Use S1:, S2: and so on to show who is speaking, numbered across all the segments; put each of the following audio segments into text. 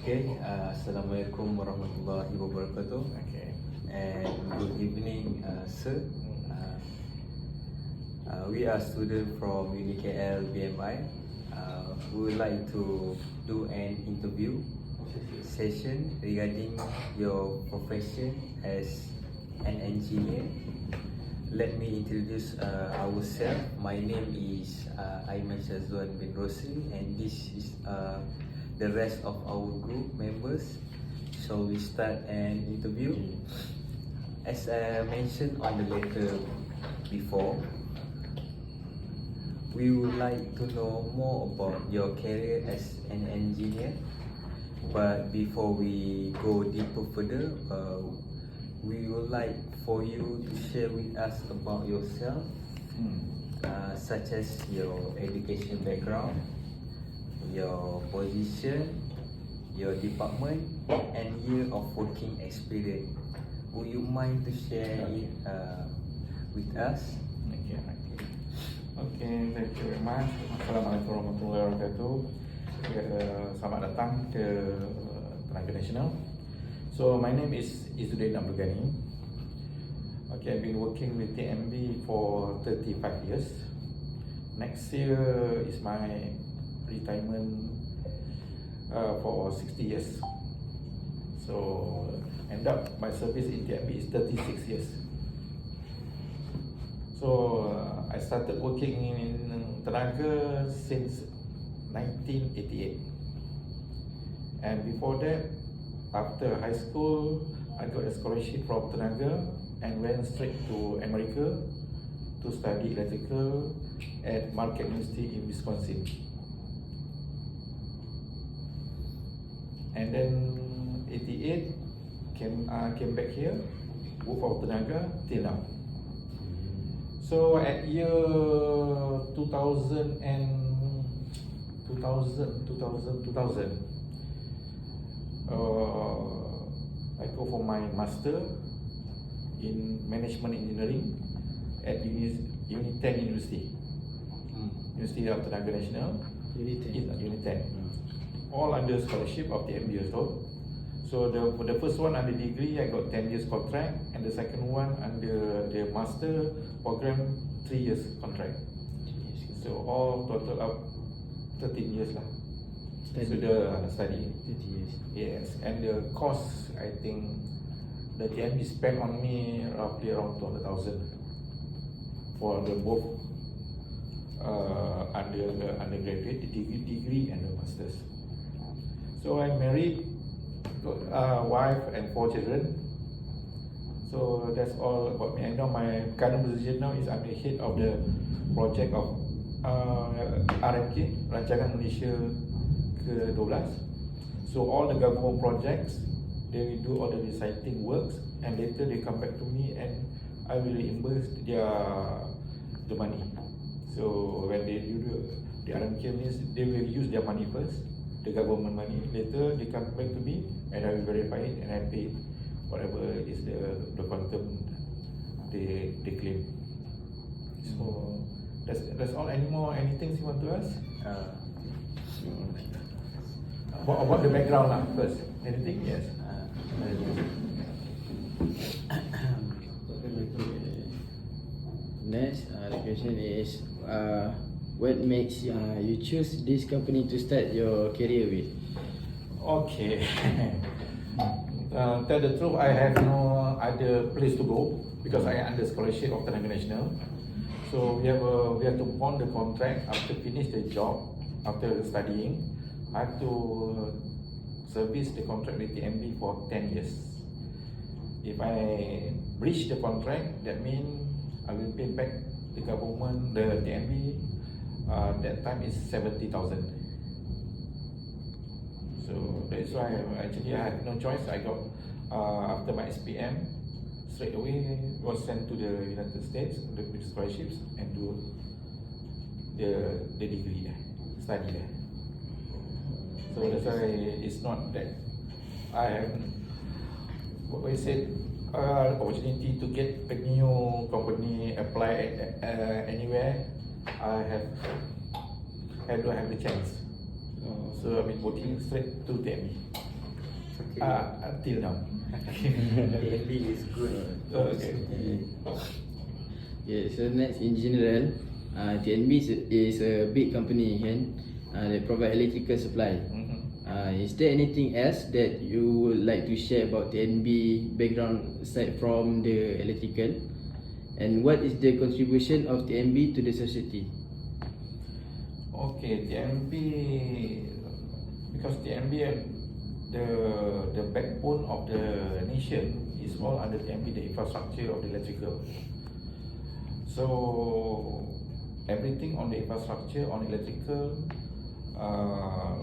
S1: Assalamualaikum warahmatullahi wabarakatuh.
S2: Okay.
S1: And good evening, sir. We are students from UniKL BMI. We would like to do an interview session regarding your profession as an engineer. Let me introduce ourselves. My name is Izzuddin bin Rosli, and this is the rest of our group members. So we start an interview. As I mentioned on the letter before, we would like to know more about your career as an engineer. But before we go deeper further, we would like for you to share with us about yourself, such as your education background, your position, your department, and year of working experience. Would you mind to share it with us?
S2: Okay, thank you very much. Assalamualaikum warahmatullahi wabarakatuh. Selamat datang ke Tenaga Nasional. So my name is Izzuddin Abdul Ghani. Okay, I've been working with TMB for 35 years. Next year is my retirement for 60 years. So end up my service in TMB is 36 years. So I started working in Tenaga since 1988. And before that, after high school, I got a scholarship from Tenaga and went straight to America to study electrical at Marquette University in Wisconsin. And then 88 came back here, work for Tenaga till now. So at year 2000, I go for my master in management engineering at Uniten University, University of Tenaga Nasional. Uniten. All under scholarship of the MBA also. So for the first one under degree, I got 10 years contract, and the second one under the master program 3 years contract. So all total up 13 years lah. So the study
S3: 30 years.
S2: Yes, and the cost, I think the TMB spent on me roughly around 200,000 for the both undergraduate degree and the masters. So I'm married, got a wife and 4 children. So that's all about me. I know my current position now is I'm the head of the project of RMK, Rancangan Malaysia ke-12. So all the government projects, they will do all the recycling works, and later they come back to me and I will reimburse the money. So when they do the RMK means they will use their money first, the government money. Later they come back to me and I will verify it and I pay whatever is the quantum they claim. So that's all. Anything you want to ask? About the background lah first. Anything? Yes.
S3: Next, the question is, what makes you choose this company to start your career with?
S2: Okay. Tell the truth, I have no other place to go because I am under scholarship of Tenaga Nasional. So we have to bond the contract after finish the job, after studying. I have to service the contract with TMB for 10 years. If I breach the contract, that means I will pay back the government, the TMB. That time is 70,000. So that's why I had no choice. I got after my SPM, straight away was sent to the United States with scholarships and do the degree there, study there. So that's why it's not that I have what I said opportunity to get a new company, apply anywhere. I don't have the chance. So I've been working straight to them.
S1: Okay.
S2: Until now.
S1: TNB is good.
S2: Okay.
S3: Yeah, so next in general, TNB is a big company kan. They provide electrical supply. Is there anything else that you would like to share about TNB background aside from the electrical? And what is the contribution of TNB to the society?
S2: Okay, TNB, because TNB, the backbone of the nation is all under TNB, the infrastructure of the electrical. So everything on the infrastructure, on electrical,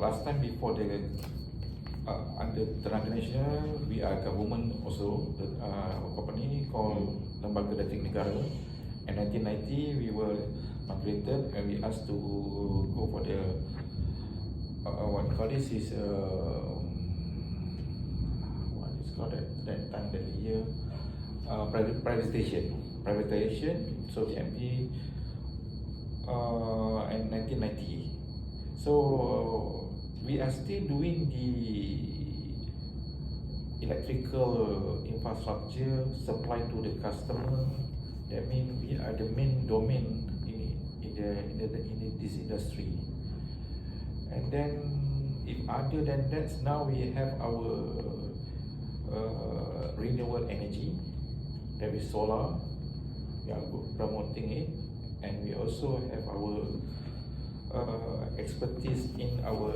S2: last time before the under Tenaga Nasional, we are government also, the company called Lembaga Elektrik Negara. In 1990, we were migrated and we asked to go for the what we call this is what is called at that time, that year, privatization. So TNB in 1990. So we are still doing the electrical infrastructure supply to the customer. That means we are the main domain in this industry. And then, if other than that, now we have our renewable energy, that is solar. We are promoting it, and we also have our expertise in our,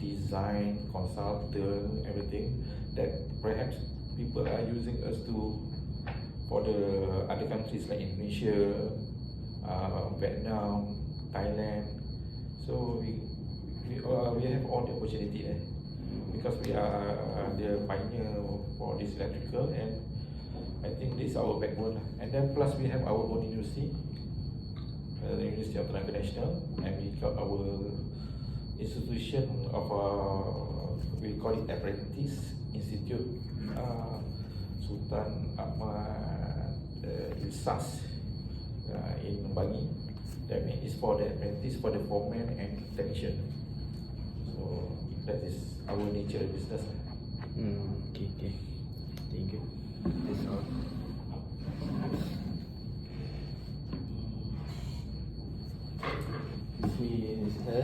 S2: design, consultant, everything that perhaps people are using us for the other countries like Indonesia, Vietnam, Thailand. So we have all the opportunity there because we are the pioneer for this electrical, and I think this is our backbone. And then plus we have our own university, the University of Tenaga Nasional, and we got our institution of we call it Apprentice Institute, Sultan Ahmad Ilsas in Ghani. That means it's for the apprentice, for the foreman and technician. So that is our nature of business.
S3: Okay. Thank you.
S1: That's all.
S4: Mr.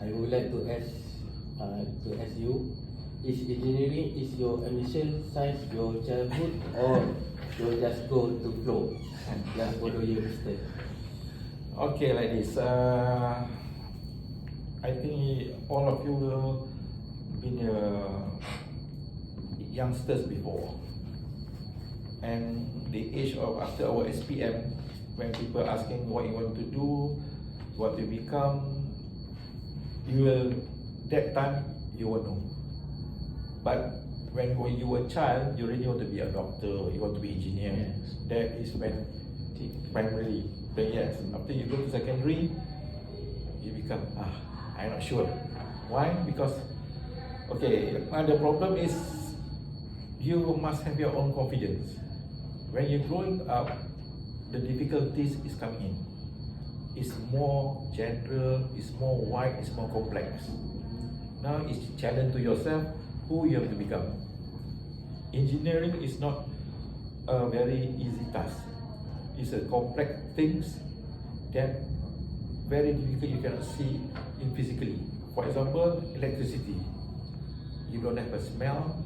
S4: I would like to ask you, is engineering your ambition since your childhood, or you just go to flow, just follow your mistake?
S2: Okay, like this. I think all of you will been youngsters before, and the age of after our SPM, when people asking what you want to do, what you become, you will that time you will know. But when you were a child, you really want to be a doctor, you want to be engineer.
S3: Yes.
S2: That is when primarily. But yes, after you go to secondary, you become I'm not sure. Why? Because the problem is you must have your own confidence. When you're growing up, the difficulties is coming in. It's more general, it's more wide, it's more complex. Now it's challenge to yourself who you have to become. Engineering is not a very easy task. It's a complex things that very difficult you cannot see in physically. For example, electricity. You don't have a smell,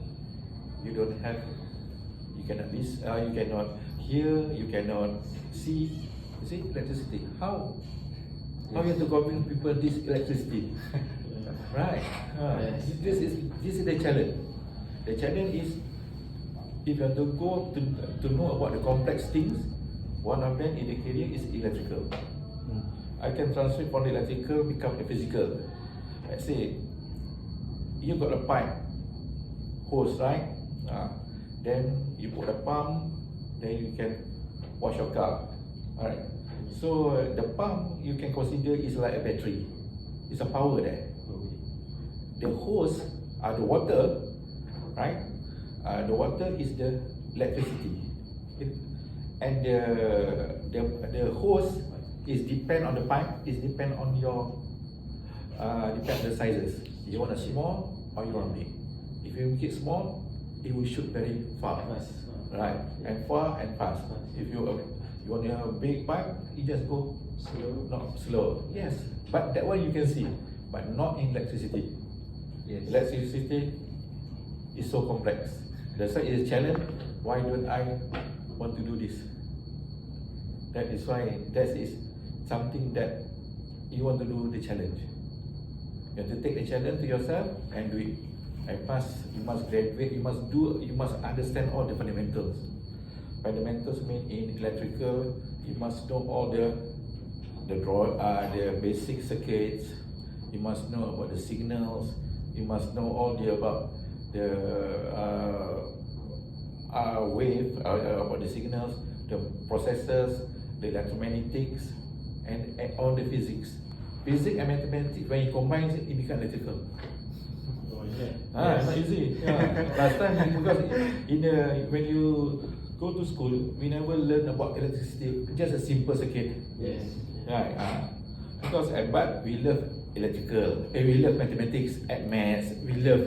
S2: you cannot listen, you cannot hear, you cannot see. You see, electricity. How you have to convince people this electricity? Right.
S3: Yes.
S2: This is the challenge. The challenge is if you have to go to know about the complex things, one of them in the career is electrical. I can translate from the electrical become the physical. Let's say you got a pipe, hose, right? Then you put a pump, then you can wash your car. Alright. So the pump you can consider is like a battery. It's a power there. The hose are the water, right? The water is the electricity, and the hose is depend on the pipe. Is depend on your depends the sizes. You want a small or you want a big. If you make it small, it will shoot very far,
S4: Fast.
S2: right? And far and fast. If you want to have a big pipe, you just go
S3: Slow.
S2: not slow. Yes, but that one you can see, but not in electricity.
S1: Yes.
S2: Electricity is so complex. That's why it's a challenge. Why don't I want to do this? That is why that is something that you want to do the challenge. You have to take the challenge to yourself and do it. And you must graduate, you must understand all the fundamentals. Fundamentals mean in electrical, you must know all the basic circuits, you must know about the signals, you must know all about the wave, about the signals, the processors, the electromagnetics, and all the physics. Physics and mathematics, when you combine it, it becomes electrical. It's not easy. Yeah. Last time, because when you go to school, we never learn about electricity, just a simple circuit.
S3: Yes.
S2: Right. But we love electrical, we love mathematics, maths, we love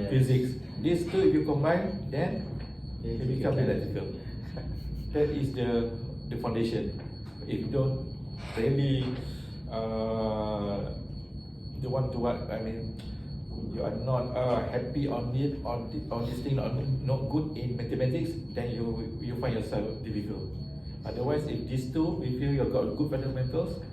S2: physics. These two, if you combine, then it becomes electrical. That is the foundation. If you don't really you want to you are not happy on it, on this thing, not good in mathematics, then you find yourself difficult. Otherwise, if these two, we feel you've got good fundamentals,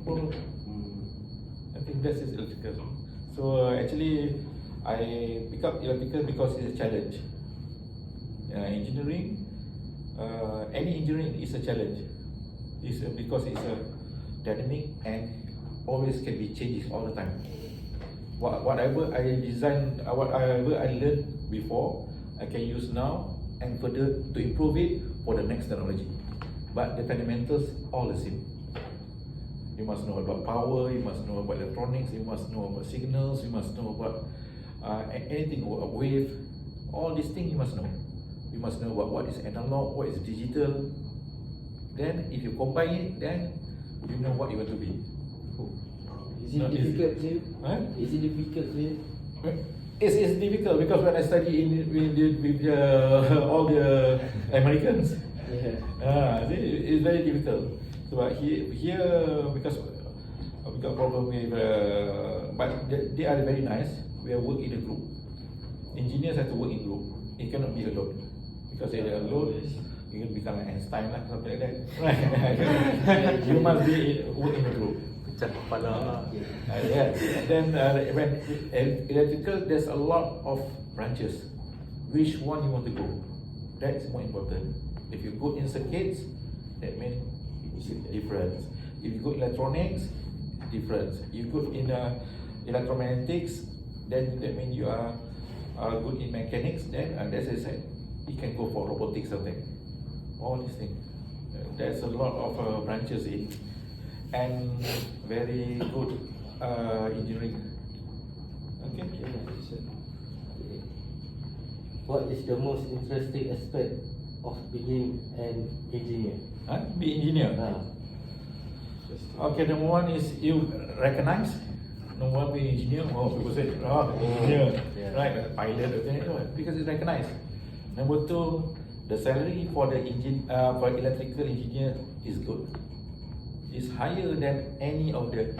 S2: I think that is electrical. So actually, I pick up electrical because it's a challenge. Engineering, any engineering is a challenge. It's because it's a dynamic and always can be changing all the time. Whatever I design, whatever I learned before, I can use now and further to improve it for the next technology. But the fundamentals all the same. You must know about power, you must know about electronics, you must know about signals, you must know about anything, about wave, all these things you must know. You must know about what is analog, what is digital. Then if you combine it, then you know what you want to be.
S4: Is it difficult to you?
S2: Huh?
S4: Is it difficult to you?
S2: It's difficult because when I study with all the Americans, it's very difficult. So but here because we got problem with, but they are very nice. We are work in a group. Engineers have to work in group. It cannot be alone because if they are alone, you can become like Einstein lah, something like that. Right? You must be work in a group.
S1: Pecah kepala.
S2: Yes. Then when electrical, there's a lot of branches. Which one you want to go? That's more important. If you go in circuits, that means it's difference. If you go electronics, difference. You go in electromagnetics, then that means you are good in mechanics. Then that's a side. You can go for robotics something. All these things. There's a lot of branches in. And very good engineering. Okay.
S4: What is the most interesting aspect of being an engineer?
S2: Be engineer. Okay, number one is you recognize. Number one, be engineer. Oh, people say, engineer, right? Pilot, okay, because it's recognized. Number two, the salary for the for electrical engineer is good. Is higher than any of the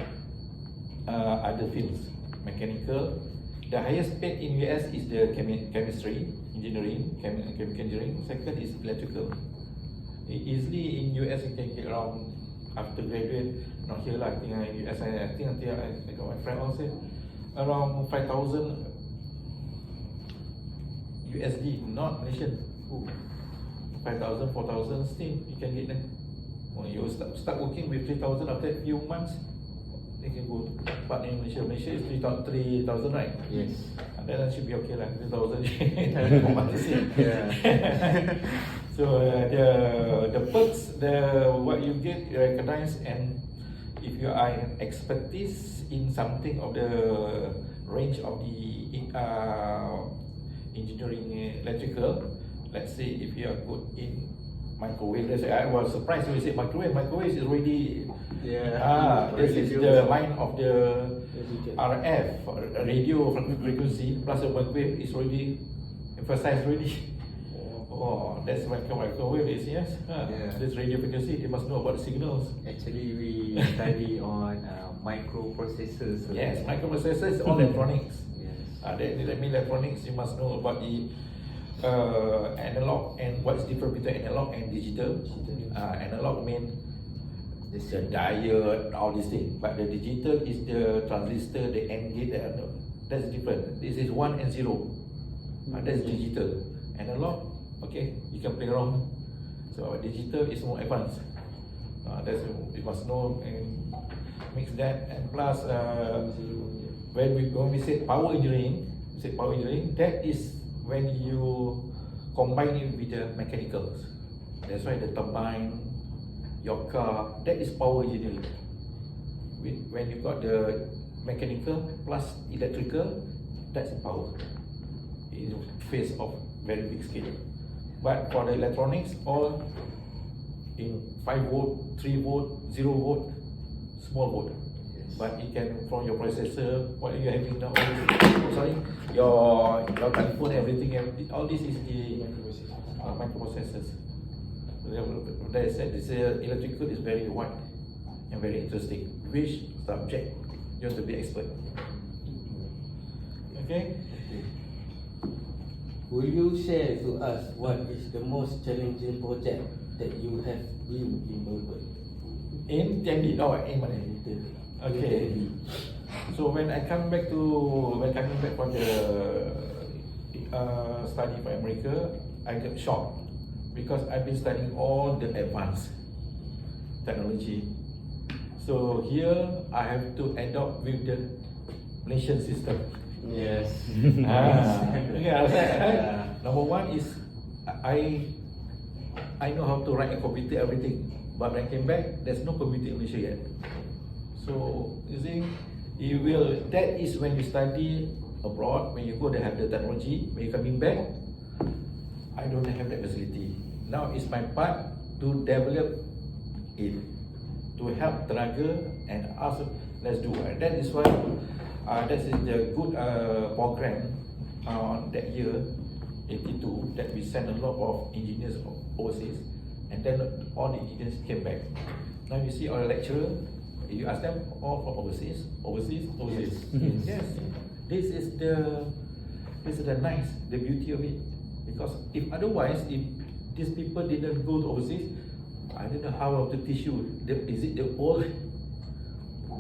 S2: other fields. Mechanical, the highest paid in US is the chemistry, engineering, chemical engineering. Second is electrical. Easily in US you can get around, after graduate, not here lah, I think in US, I think until I got my friend also, around 5,000 USD, not Malaysian. 5,000, 4,000 still you can get them. You start working with 3,000 after a few months, they can go. But in Malaysia is 3,000, right?
S1: Yes.
S2: And then that should be okay lah. 3,000.
S1: Yeah.
S2: So the perks, what you get recognized, and if you are an expertise in something of the range of the engineering electrical, let's say if you are good in microwave. I was surprised when you said microwave. Microwave is already, this is the line of the RF, radio frequency plus a microwave is already emphasized already. Oh, that's microwave is yes.
S1: Yeah.
S2: This radio frequency, they must know about the signals.
S1: Actually, we study on microprocessors.
S2: Yes, microprocessors, all electronics.
S1: Yes.
S2: That means electronics, you must know about the analog and what's different between analog and digital. Analog means the diode, all these things. But the digital is the transistor, the AND gate. That's different. This is 1 and 0. That's digital. Analog, okay, you can play around. So digital is more advanced. That's you must know and mix that. And plus, when we say power engineering, that is when you combine it with the mechanicals. That's why the turbine, your car, that is power engineering. When you got the mechanical plus electrical, that's power. In phase of very big scale. But for the electronics, all in 5 volt, 3 volt, 0 volt, small volt.
S1: Yes.
S2: But it can from your processor, what you having now, your telephone, everything, all this is the microprocessors. That is said, this electrical is very wide and very interesting. Which subject you want to be expert? Okay.
S4: Will you share to us what is the most challenging project that you have been involved
S2: In TND, no, in mana?
S4: in?
S2: Okay. So when I come back from the study for America, I got shocked because I've been studying all the advanced technology. So here I have to adopt with the Malaysian system.
S1: Yes.
S2: Okay, understand? Number one is I know how to write a computer, everything. But when I came back, there's no computer in Malaysia yet. So you see, that is when you study abroad, when you go to have the technology, when you're coming back, I don't have that facility. Now it's my part to develop it, to help tenaga and ask, let's do it. That is why that is the good program that year, 82, that we sent a lot of engineers overseas, and then all the engineers came back. Now you see our lecturer, you ask them all from overseas. Yes. This is the nice, the beauty of it. Because if otherwise, if these people didn't go to overseas, I don't know how to teach you. Is it the old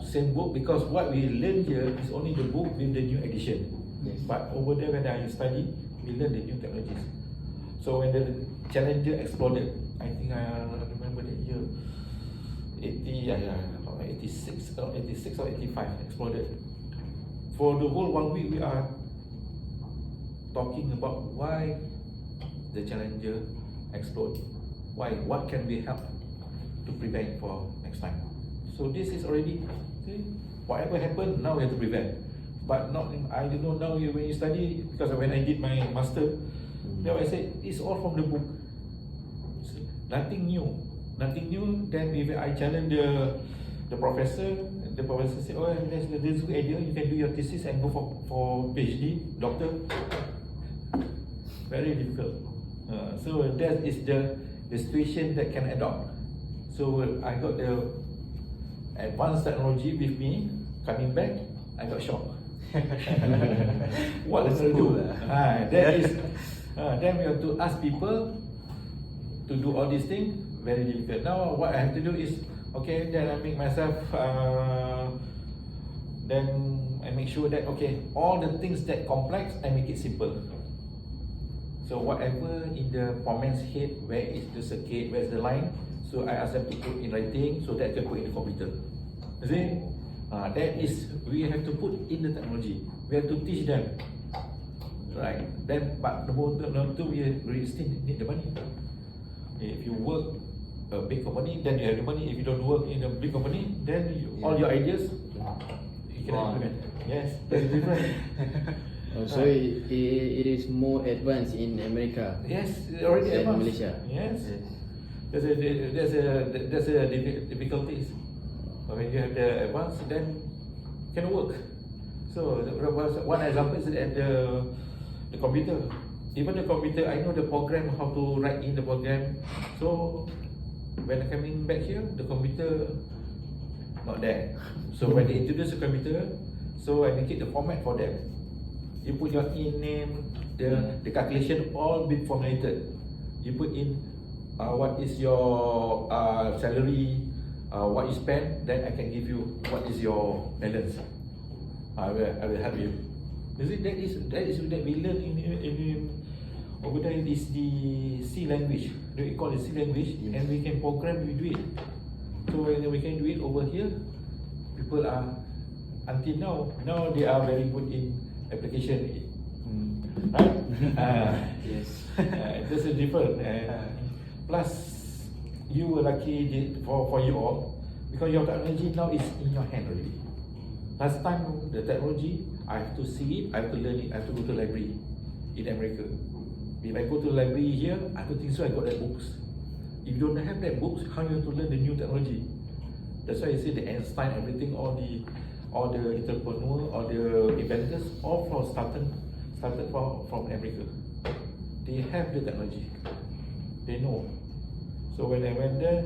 S2: same book? Because what we learn here is only the book with the new edition.
S1: Yes.
S2: But over there when I study, we learn the new technologies. So when the Challenger exploded, I think I remember the year 86 or 85 exploded. For the whole 1 week we are talking about why the Challenger explode. Why? What can we help to prevent for next time? So this is already, see, whatever happened, now we have to prevent. But not, I don't know now when you study, because when I did my master, then I said, it's all from the book. See, nothing new. Then if I challenge the professor said, oh, there's a good idea, you can do your thesis and go for PhD, doctor. Very difficult. So that is the situation that can adopt. So I got the advanced technology with me, coming back, I got shocked. What
S1: Old
S2: to do?
S1: school,
S2: Then we have to ask people to do all these things, very difficult. Now what I have to do is, okay, then I make myself, then I make sure that, okay, all the things that complex, I make it simple. So whatever in the foreman's head, where is the circuit, where's the line, so I ask them to put in writing so that I can put in the computer. You see? That is, we have to put in the technology. We have to teach them. Right? Then, but number two, we still need the money. If you work a big company, then you have the money. If you don't work in a big company, then all your ideas, you can implement. Yes, that's different.
S3: So it is more advanced in America.
S2: Yes, already
S3: than
S2: advanced.
S3: Malaysia.
S2: Yes. There's a difficulties. But when you have the advance, then can work. So one example is that the computer. Even the computer, I know the program, how to write in the program. So when I'm coming back here, the computer not there. So when they introduce the computer, so I make it the format for them. You put your in name, the calculation all been formulated. You put in what is your salary, what you spend, then I can give you what is your balance. I will help you. You see, that is that we learn in over there is the C language. We call it C language,
S1: Yes.
S2: and we can program, we do it. So when we can do it over here, people are until now they are very good in application, right?
S1: Yes.
S2: This is different. Plus, you were lucky for you all because your technology now is in your hand already. Last time the technology, I have to see it, I have to learn it, I have to go to library in America. If I go to the library here, I don't think so I got that books. If you don't have that books, how you have to learn the new technology? That's why I say the Einstein, everything, all the entrepreneur, all the inventors, all started from America. They have the technology. They know. So when I went there,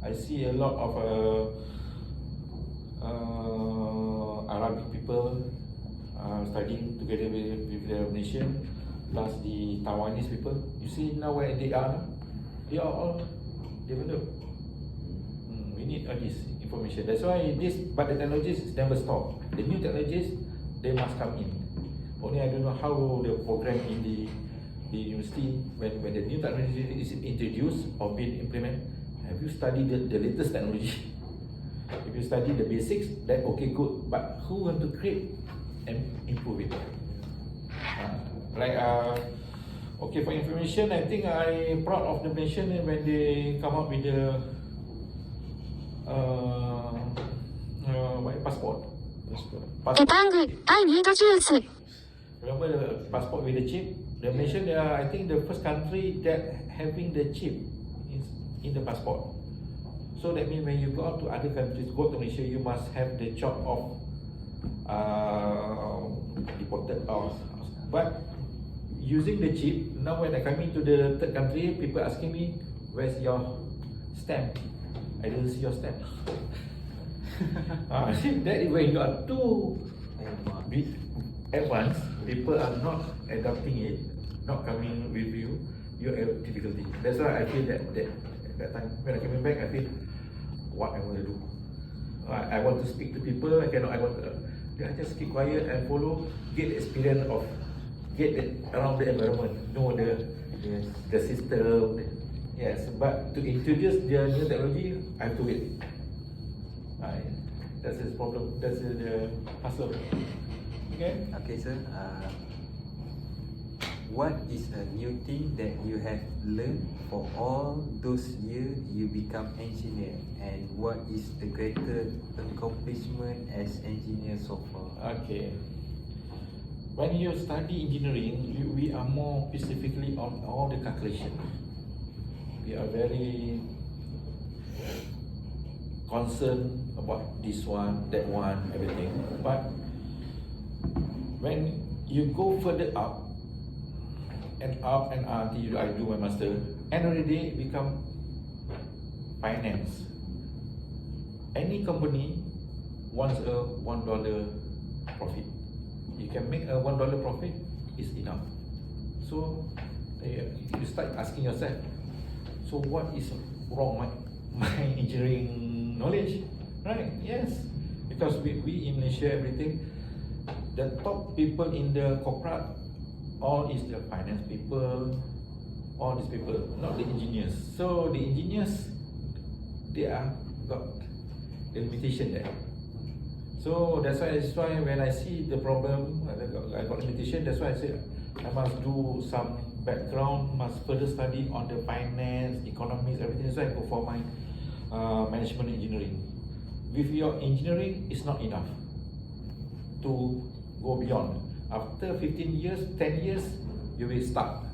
S2: I see a lot of Arabic people studying together with their nation, plus the Taiwanese people. You see now where they are now? They are all developed. We need all this information. That's why but the technologies never stop. The new technologies, they must come in. Only I don't know how the program in the university, when the new technology is introduced or being implemented, have you studied the latest technology? If you study the basics, then okay, good. But who want to create and improve it? Okay, for information, I think I'm proud of the nation when they come up with the passport. Remember the passport with the chip? The nation, I think the first country that having the chip is in the passport. So that means when you go out to other countries, go to Malaysia, you must have the chop of deported. But using the chip, now when I come into the third country, people asking me, where's your stamp? I didn't see your stamp. That is when you are too advanced, people are not adopting it, not coming with you, you have difficulty. That's why I feel that time when I coming back, I feel what I want to do. I want to speak to people. I just keep quiet and follow, get the experience of around the environment, know the system. Yes, but to introduce the new technology, I have to wait. That's the problem. That's the puzzle. Okay.
S1: Okay, sir. What is a new thing that you have learned for all those years you become engineer, and what is the greater accomplishment as engineer so far?
S2: Okay. When you study engineering, we are more specifically on all the calculation. We are very concerned about this one, that one, everything. But when you go further up until I do my master, end of the day it become finance. Any company wants a $1 profit. You can make a $1 profit is enough. So you start asking yourself, so what is wrong my engineering knowledge? Right? Yes, because we in Malaysia, everything, the top people in the corporate, all is the finance people, all these people, not the engineers. So the engineers, they are got the limitation there. So that's why when I see the problem, I got limitation. That's why I said I must do some background, must further study on the finance, economics, everything. So I go for my management engineering. With your engineering, it's not enough to go beyond. After 15 years, 10 years, you will start,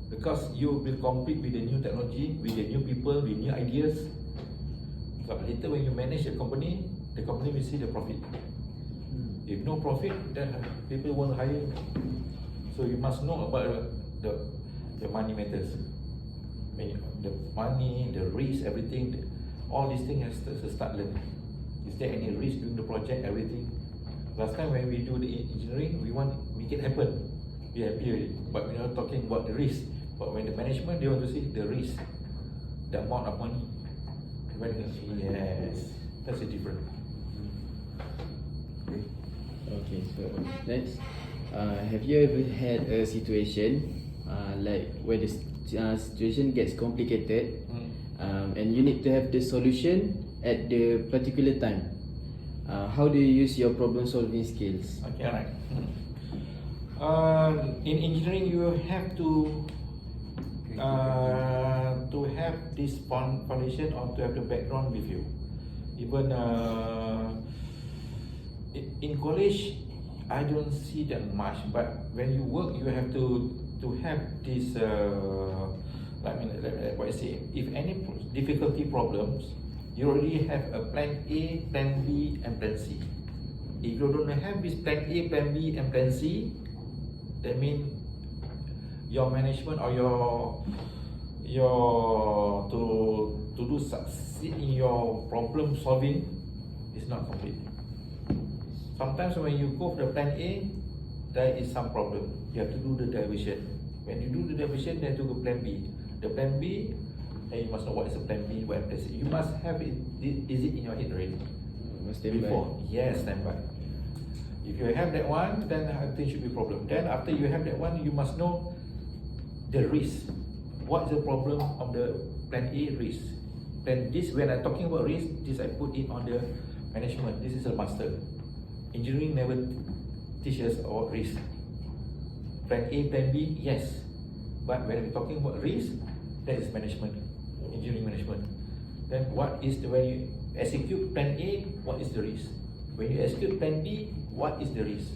S2: because you will compete with the new technology, with the new people, with new ideas. So later when you manage a company, the company will see the profit. If no profit, then people won't hire you. So you must know about the money matters. The money, the risk, everything, all these things has to start learning. Is there any risk during the project, everything? Last time when we do the engineering, we want to make it happen. Be happy already. But we're not talking about the risk. But when the management, they want to see the risk, the amount of money. Yes, that's a different.
S3: Okay, so next, have you ever had a situation like where the situation gets complicated and you need to have the solution at the particular time? How do you use your problem solving skills?
S2: Okay, alright. In engineering, you have to have this foundation or to have the background with you. Even in college, I don't see that much. But when you work, you have to have this. Like what I say, if any difficulty problems, you already have a plan A, plan B, and plan C. If you don't have this plan A, plan B, and plan C, that means your management or your to do succeed in your problem solving is not complete. Sometimes when you go for the plan A, there is some problem. You have to do the diversion. When you do the diversion, then to go plan B. The plan B, then you must know what is the plan B, what is plan C. You must have it. Is it in your head already? Before, yes, standby. If you have that one, then I think should be a problem. Then after you have that one, you must know the risk. What is the problem of the plan A risk? Then this, when I'm talking about risk, this I put it on the management. This is a master. Engineering never teaches about risk. Plan A, plan B, yes. But when we're talking about risk, that is management, engineering management. Then what is when you execute plan A, what is the risk? When you execute plan B, what is the risk?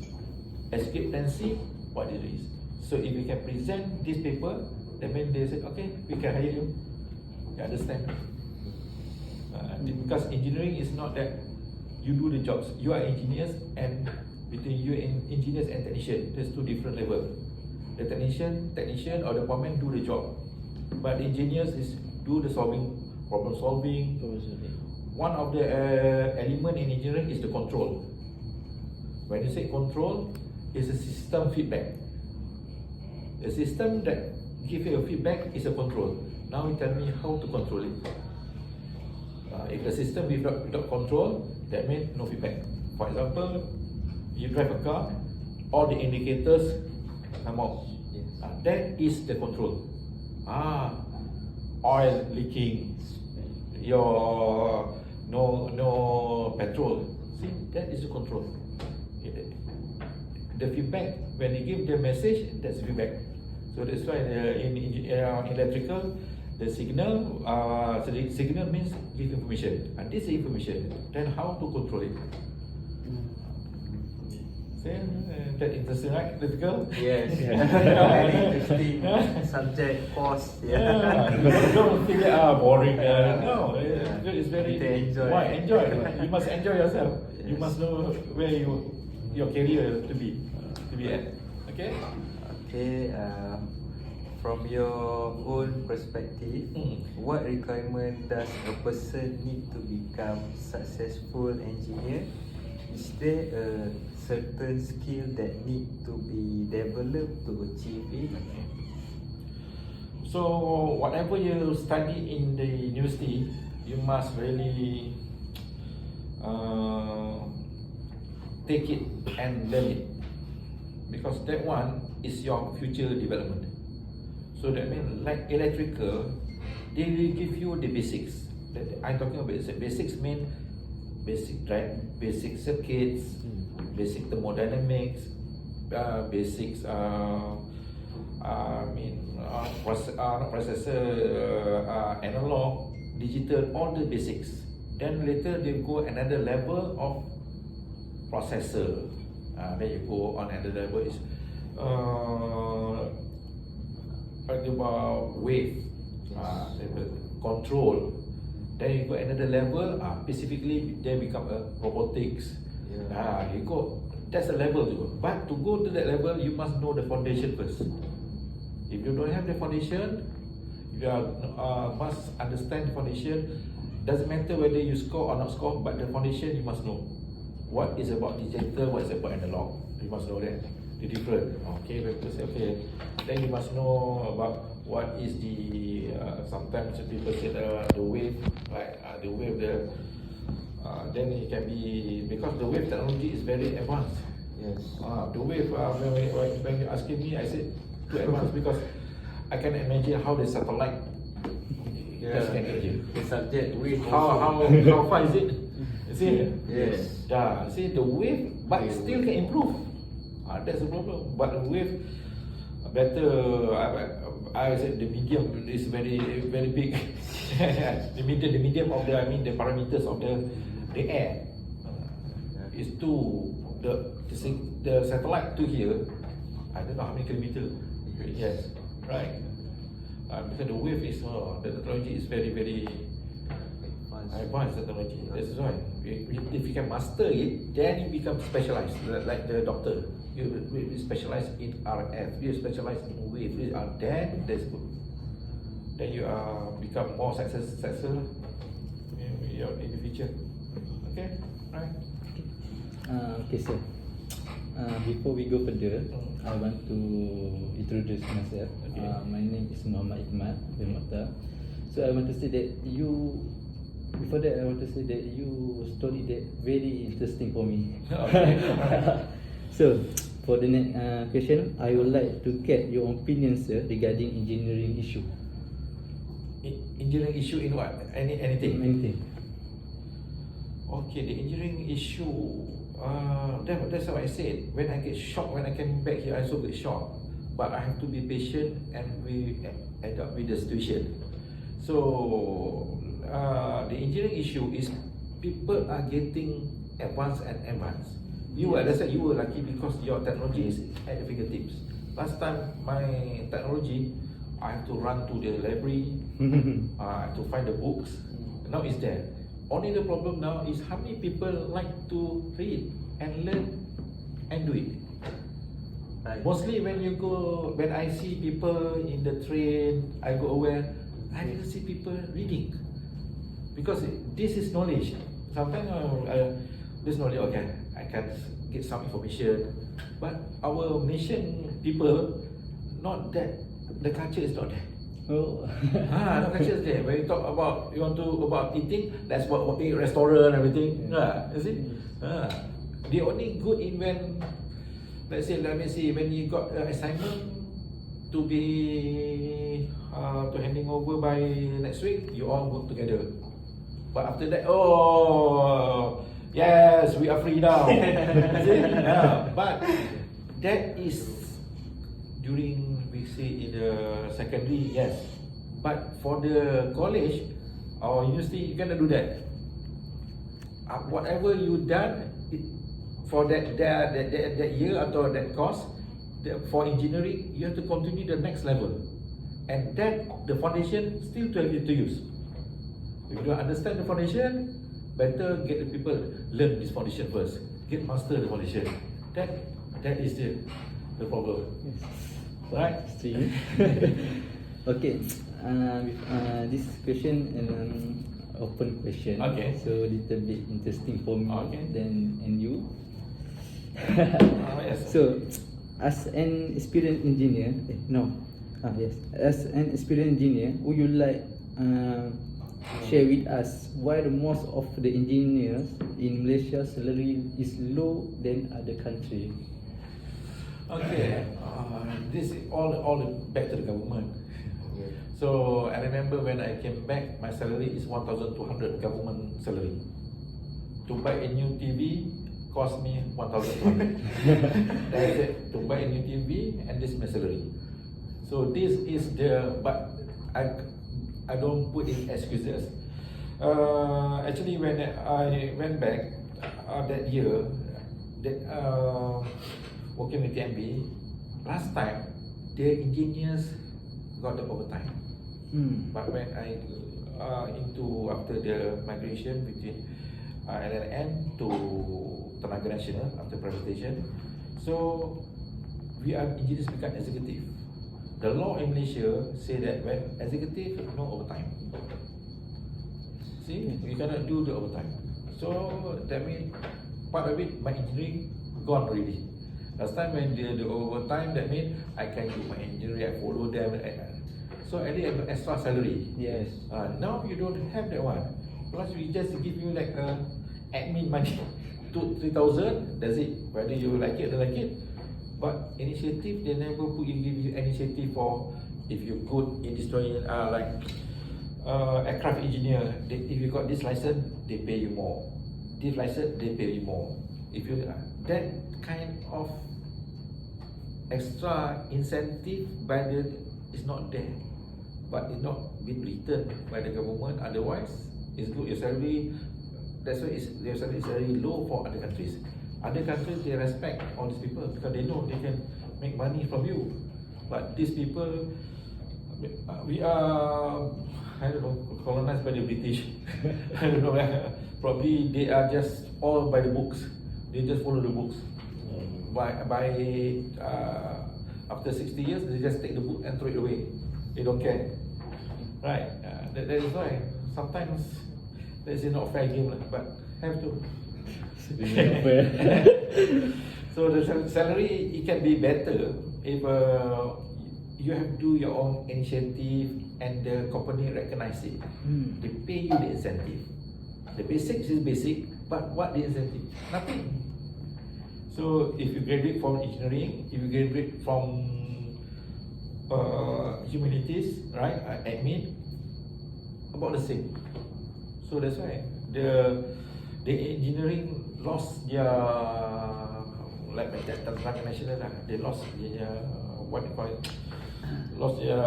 S2: Execute plan C, what is the risk? So if you can present this paper, that means they say, okay, we can hire you. You understand? Because engineering is not that you do the jobs. You are engineers, and between you and engineers and technician, there's two different levels. The technician or the foreman do the job, but the engineers is do the problem solving. One of the element in engineering is the control. When you say control, it's a system feedback. The system that give you a feedback is a control. Now you tell me how to control it. If the system without control, that means no feedback. For example, you drive a car, all the indicators come out. That is the control. Oil leaking, your no petrol. See, that is the control. The feedback, when you give the message, that's feedback. So that's why in electrical, the signal means give information, and this is information. Then how to control it? That interesting, right? Electrical?
S1: Yes. Very interesting subject, course.
S2: Don't think boring. No, it's very
S1: enjoy.
S2: Why enjoy? You must enjoy yourself.
S1: Yes.
S2: You must know where your career to be at. Okay.
S1: Okay. From your own perspective, what requirement does a person need to become successful engineer? Is there a certain skill that need to be developed to achieve it?
S2: So whatever you study in the university, you must really take it and learn it, because that one is your future development. So that means like electrical, they will give you the basics. I'm talking about basics mean basic drive, basic circuits, basic thermodynamics, basics processor, analog, digital, all the basics. Then later they go another level of processor. Then you go on another level is about wave, control. Then you go another level, specifically they become a robotics. You go That's a level too. But to go to that level, you must know the foundation first. If you don't have the foundation, you must understand the foundation. Doesn't matter whether you score or not score, but the foundation you must know. What is about digital, what is about analog. You must know that. The different. Okay, because okay. Then you must know about what is the sometimes people say the wave, like the wave then it can be because the wave technology is very advanced.
S1: Yes.
S2: The wave when you asking me, I said too advanced because I can imagine how the satellite can imagine.
S1: The subject with
S2: How far is it? You see?
S1: Yes.
S2: Yeah. See the wave, but still can improve. That's the problem. But the wave better. I said the medium is very big. the medium of the parameters of the air is to the satellite to here. I don't know how many kilometers. Yes, right. Because the wave is the technology is very advanced technology. That's why if you can master it, then you become specialized, like the doctor. You specialize in RF, you specialize in wave, then that's good. Then you become more successful in the future. Okay, right?
S3: Okay, sir. Before we go further, I want to introduce myself.
S2: Okay.
S3: My name is Muhammad Iqmal bin Mokhtar. So I want to say that before that I want to say that you story that very interesting for me.
S2: Okay.
S3: So for the next question, I would like to get your opinion, sir, regarding engineering issue.
S2: Engineering issue in what? Anything?
S3: Anything.
S2: Okay, the engineering issue. That's what I said. When I get shocked, when I came back here, I also get shocked. But I have to be patient and we adapt with the situation. So the engineering issue is people are getting advanced and advanced. That's why you were lucky because your technology is at the fingertips. Last time my technology, I have to run to the library to find the books. Now it's there. Only the problem now is how many people like to read and learn and do it.
S1: Right.
S2: Mostly when I see people in the train, I go away, I didn't see people reading. Because this is knowledge. Sometimes this knowledge, okay, I can get some information. But our Malaysian people, not that, the culture is not there.
S3: Oh.
S2: No culture is there. When you talk about about eating, that's what eat restaurant and everything. You see? They only good in when, let me see, when you got an assignment to be to handing over by next week, you all work together. But after that, yes, we are free now. See? But that is during, we say, in the secondary, yes. But for the college or university, you cannot do that. Whatever you done for that year or that course, for engineering, you have to continue the next level. And that, the foundation, still to have to use. If you don't understand the foundation, better get the people learn this foundation first. Get master the foundation. That is the problem. Right?
S3: See you. Okay. This question open question.
S2: Okay.
S3: So little bit interesting for me
S2: Okay.
S3: and you.
S2: Yes.
S3: So, as an experienced engineer, as an experienced engineer, would you like share with us why the most of the engineers in Malaysia salary is low than other country?
S2: Okay, this is all back to the government. So I remember when I came back, my salary is 1,200 government salary. To buy a new TV cost me 1,200. That's it. To buy a new TV and this is my salary. So this is but I don't put in excuses. Actually, when I went back that year, working with TMB, last time the engineers got the overtime. But when I after the migration between LLN to tenaga nasional after privatization. So we are engineers become executive. The law in Malaysia say that when executive, no overtime. See, you cannot do the overtime. So that means part of it, my engineering gone already. Last time when the overtime, that means I can do my engineering, I follow them. So at least I got extra salary.
S3: Yes.
S2: Now you don't have that one. Plus we just give you like admin money, 2,000-3,000. That's it. Whether you like it or like it. But initiative, they never put you give you initiative for if you're good in destroying aircraft engineer. If you got this license, they pay you more. This license, they pay you more. If you that kind of extra incentive by the is not there, but it's not been returned by the government. Otherwise, it's good. Your salary, that's why your salary is very low for other countries. Other countries, they respect all these people because they know they can make money from you. But these people, we are, I don't know, colonized by the British. I don't know. Probably they are just all by the books. They just follow the books. After 60 years, they just take the book and throw it away. They don't care. Right? That is why sometimes this is not fair game, but have to. So the salary, it can be better if you have to do your own initiative and the company recognize it. They pay you the incentive. The basic is basic, but what the incentive? Nothing. So if you graduate from engineering, if you graduate from humanities, right, admin, about the same. So that's why the engineering lost their, like that national, they lost their, what you call it, lost their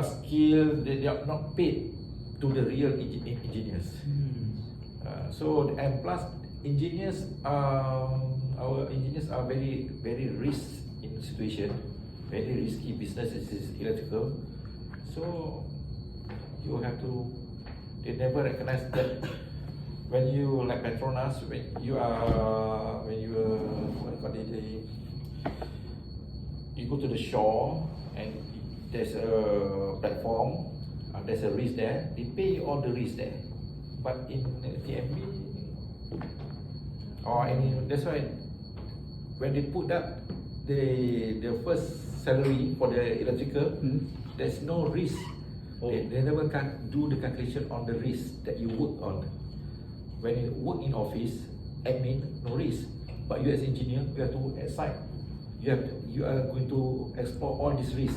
S2: skill. They are not paid to the real engineers. So and plus engineers, our engineers are very risk in situation, very risky business. Is electrical, so you have to. They never recognize that when you like Petronas, when you what you call it, you go to the shore and there's a platform, there's a risk there. They pay all the risk there, but in TMB or any, that's why when they put up the first salary for the electrical, there's no risk. They never can do the calculation on the risk that you work on. When you work in office, admin, no risk. But you as engineer, you have to work at site. You are going to explore all these risks,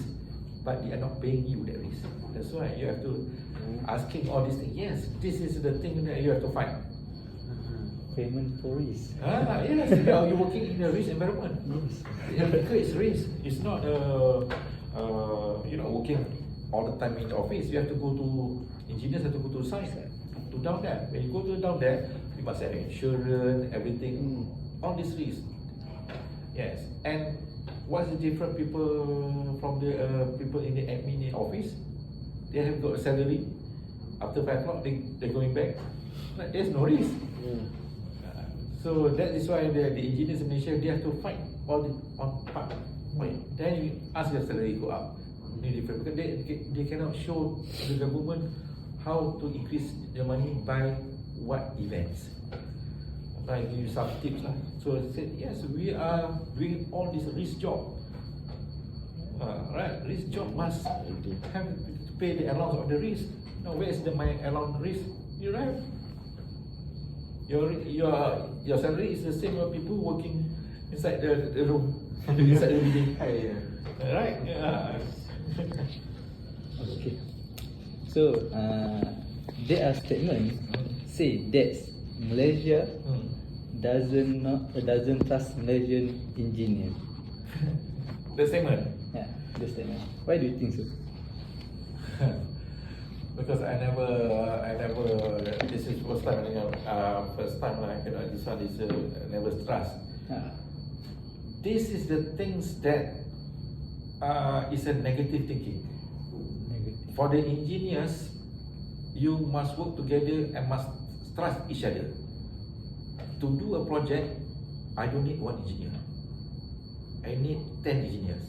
S2: but they are not paying you that risk. That's why you have to asking all these things. Yes, this is the thing that you have to find.
S5: Payment for risk.
S2: Yes, you're working in a risk environment. Yes. It creates risk. It's not you're not working all the time in the office. You have to go to, engineers have to go to site, to down there. When you go to down there, you must have insurance, everything, all this risk. Yes, and what's the different people from the people in the admin in office? They have got a salary. After 5 o'clock, they're going back. But there's no risk. So that is why the engineers in Malaysia, they have to fight all the on part. Then you ask your salary go up. Because they cannot show the government how to increase the money by what events. I give you some tips. So I said, yes, we are doing all this risk job. Right, risk job must have to pay the allowance of the risk. Now where is my allowance risk? You have your salary is the same as people working inside the room, inside the building. Right? Yeah.
S5: Okay. So there are statements say that Malaysia doesn't trust Malaysian engineer.
S2: The statement.
S5: Yeah, the statement. Why do you think so?
S2: Because I never. This is first time. First time I cannot. This one is never trust. This is the things that is a negative thinking. For the engineers, you must work together and must trust each other. to do a project, I don't need one engineer. I need 10 engineers.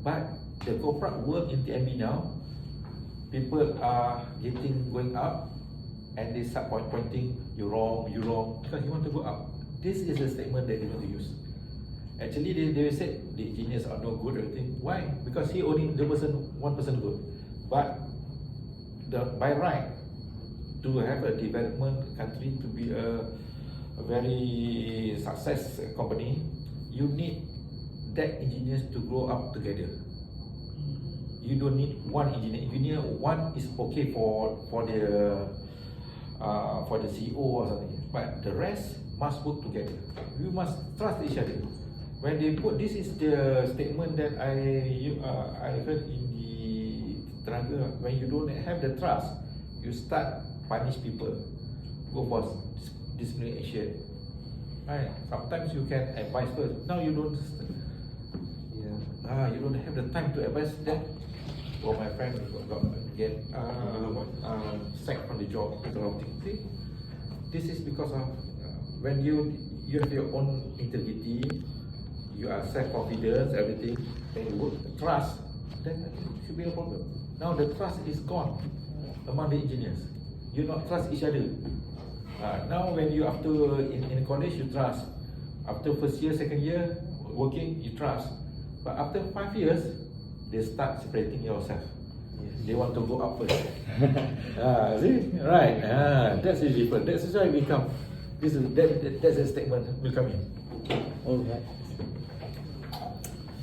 S2: But the corporate world in TNB now, people are going up, and they start pointing, you're wrong, because you want to go up. This is a statement that they want to use. Actually, they said the engineers are no good or anything. Why? Because he only one person good. But by right, to have a development country, to be a very success company, you need that engineers to grow up together. You don't need one engineer. One is okay for the CEO or something, but the rest must work together. You must trust each other. When they put, this is the statement that I heard in the Tenaga. When you don't have the trust, you start punish people, go for disciplinary action. Right? Sometimes you can advise first. Now you don't. You don't have the time to advise them. Or my friend get sacked from the job. See, this is because of when you have your own integrity, you are self-confidence, everything, then you work trust, then it should be a problem. Now the trust is gone among the engineers. You not trust each other. Now when you after in college you trust. After first year, second year working you trust. But after 5 years, they start separating yourself. Yes. They want to go up first. See, right? That's the difference. That's why we come. That's a statement will come in.
S5: All right.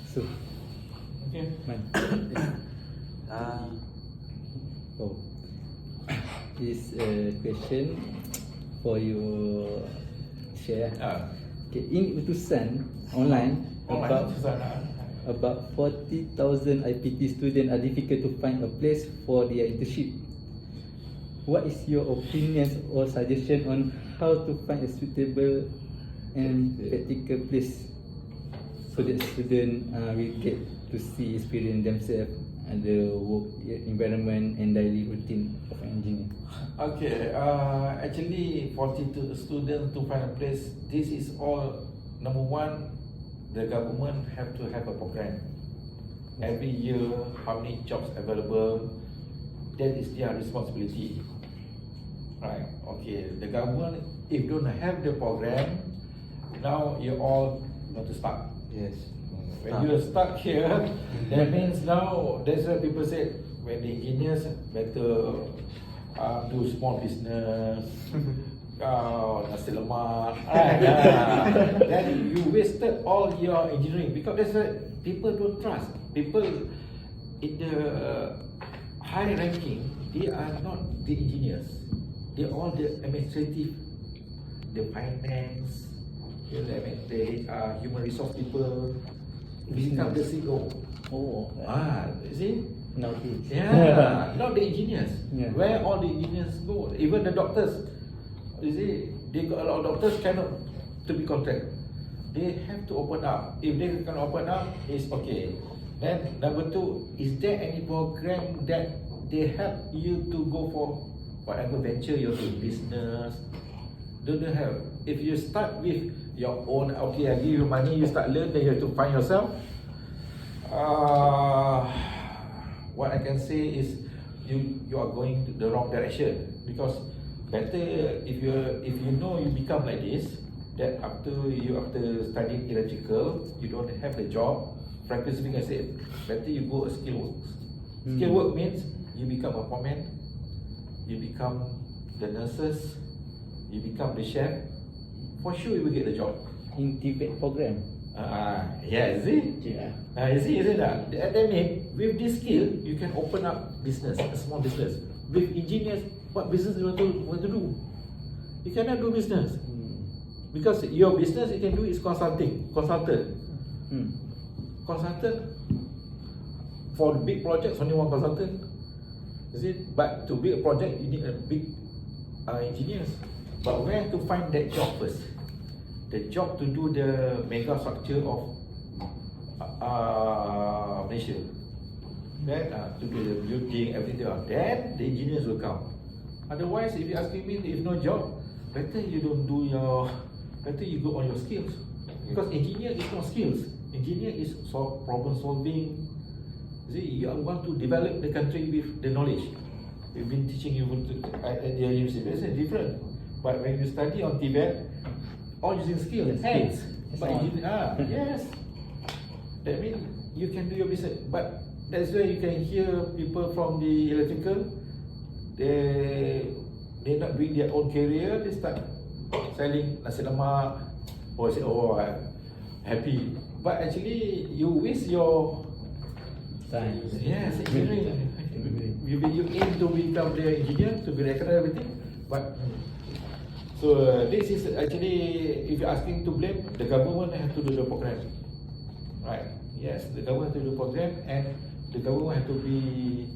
S5: So,
S2: okay.
S5: Oh, this question for you share. Okay, in Utusan online about 40,000 IPT students are difficult to find a place for their internship. What is your opinions or suggestion on how to find a suitable and practical place so that students will get to see, experience themselves and the work environment and daily routine of an engineer?
S2: Okay, actually 42 students to find a place, this is all, number one, the government have to have a program. Every year, how many jobs available, that is their responsibility. Right, okay, the government, if don't have the program, now you all want to start.
S1: Yes.
S2: When you are stuck here, that means now, that's why people say, when the engineers better do small business, nasi lemak, then you wasted all your engineering, because that's why people don't trust. People in the high ranking, they are not the engineers. They are all the administrative, the finance, the human resource people, become the CEO.
S5: Oh,
S2: You see?
S5: nowadays.
S2: Yeah, not the engineers.
S5: Yeah.
S2: Where all the engineers go? Even the doctors. You see, they got a lot of doctors cannot to be contract. They have to open up. If they can open up, it's okay. Then number two, is there any program that they help you to go for whatever venture you're doing, business? Don't you have? If you start with your own, okay, I give you money, you start learn, then you have to find yourself. What I can say is you are going to the wrong direction, because better if you know you become like this, that after studying electrical, you don't have the job. Frankly speaking, I said better you go a skill work. Skill work means you become a foreman, you become the nurses, you become the chef. For sure you will get the job.
S5: In Tibet program.
S2: Yeah, is it?
S5: Yeah.
S2: Is it that? That means with this skill, you can open up business, a small business. With engineers, what business you want to do? You cannot do business. Because your business you can do is consultant. Consultant, for big projects, only one consultant. Is it? But to build a project, you need a big engineers. But where to find that job first? The job to do the mega structure of Malaysia. Then to do the building, everything. Then the engineers will come. Otherwise, if you asking me, if no job, better you don't do your better you go on your skills. Because engineer is not skills. Engineer is problem solving. See, you want to develop the country with the knowledge. We've been teaching you at the university. That's different. But when you study on Tibet, all using skills, hands. But yes. That means you can do your business. But that's where you can hear people from the electrical, they not doing their own career, they start selling nasi lemak, or say, oh, I'm happy. But actually, you waste your
S5: time.
S2: yes, engineering. You aim to become the engineer, to be recognized everything. But so this is actually, if you're asking to blame, the government has to do the program, right? Yes, the government has to do the program, and the government has to be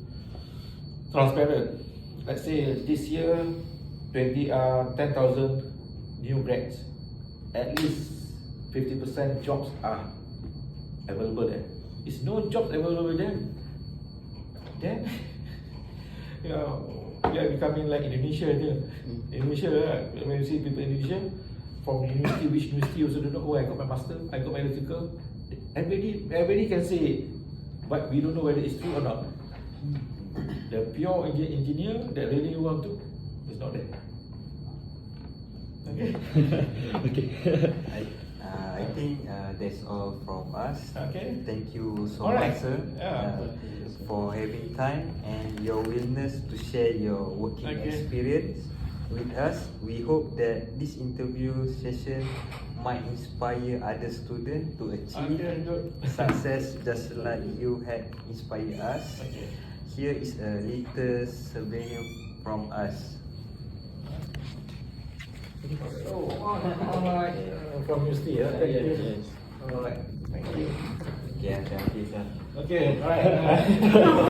S2: transparent. Let's say this year, 10,000 new grads. At least 50% jobs are available there. If no jobs available there, then you know, we are becoming like Indonesia here. Indonesia, when you see people in Indonesia from university, which university also don't know. Oh, I got my master, I got my electrical. Everybody can say it, but we don't know whether it's true or not. The pure engineer that really want to is not there. Okay.
S5: Okay.
S1: I think that's all from us.
S2: Okay.
S1: Thank you so
S2: Alright.
S1: much, sir,
S2: Yeah.
S1: for having time and your willingness to share your working
S2: Okay.
S1: experience with us. We hope that this interview session might inspire other students to achieve
S2: Okay, good.
S1: success just like you had inspired us.
S2: Okay.
S1: Here is a little souvenir from us.
S2: Oh, alright. From university, thank you.
S3: Yes.
S2: Alright, thank you.
S1: Okay, thank you, sir.
S2: Okay, alright.